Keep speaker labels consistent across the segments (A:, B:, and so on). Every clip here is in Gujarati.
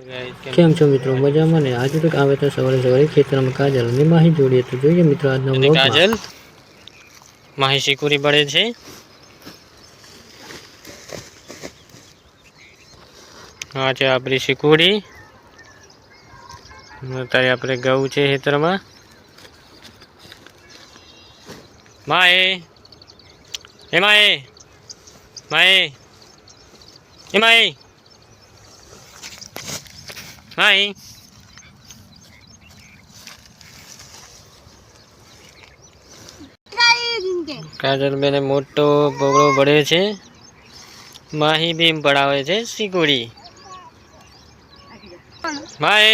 A: કેમ છો મિત્રો મજામાં ને? આજે તો આવે તો સવારે સવારે ખેતરમાં કાજલ અને માહી જોડીએ તો જોઈએ મિત્રો આજના વ્લોગમાં. કાજલ માહી શીકુરી બળે છે. હા છે આપણી શીકુરી. અત્યારે આપણે ગયું છે ખેતરમાં. માએ એમાં માએ એમાં હાય કાજલ બેને મોટો બગડો બળે છે. માહી બીમ પડાવે છે શીકુડી. માએ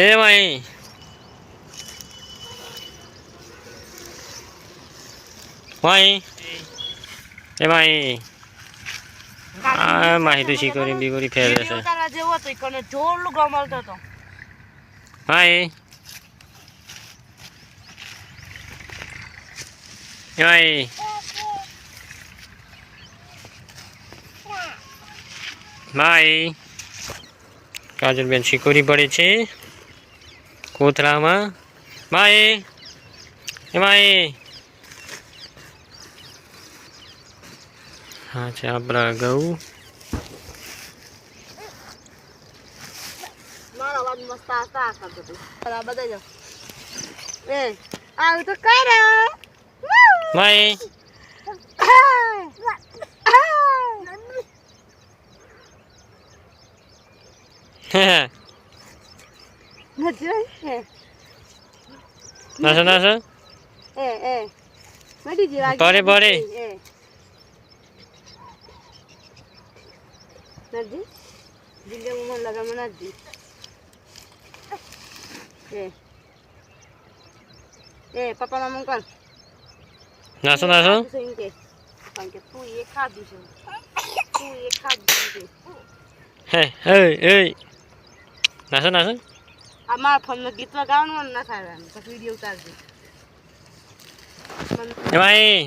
A: એ માઈ માઈ એ માઈ આ માહી તો શીકુરી બીકુરી ફેરવે છે. માઈ એ માઈ માઈ કાજલ બેન શીકુરી પડે છે કોથળામાં. માએ એમાં હા છે આપણા ઘઉં.
B: મારા વાત મસ્ત આતા કરતો તો બરાબર દે જો એ આવ તો કર
A: માએ નાસો નાસો
B: એ મડી જીવા
A: બરે બરે
B: નદી દિલે મન લગા મનાજી પપ્પા મામા કોણ
A: નાસો નાસો
B: કારણ કે તું એ ખાધું છે તું એ ખાધું છે
A: હે હે એ નાસો નાસો
B: આ મારા ફોનમાં ગીત ગાવાનું ના થાય તો વિડીયો ઉતારજો
A: એમાં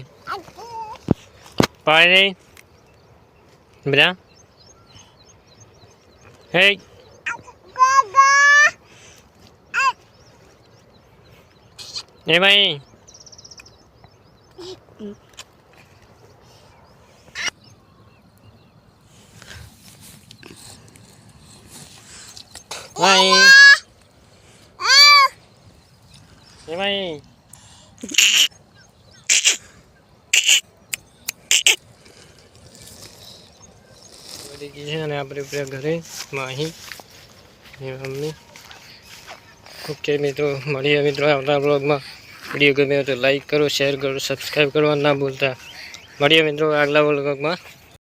A: પાણી બધા હે એમાં એમાં અને આપણે ઘરે માહી મમ્મી. ઓકે મિત્રો મળીએ મિત્રો આવતા બ્લોગમાં. વિડીયો ગમે તો લાઈક કરો, શેર કરો, સબસ્ક્રાઈબ કરવા ના ભૂલતા. મળીએ મિત્રો આગલા બ્લોગમાં.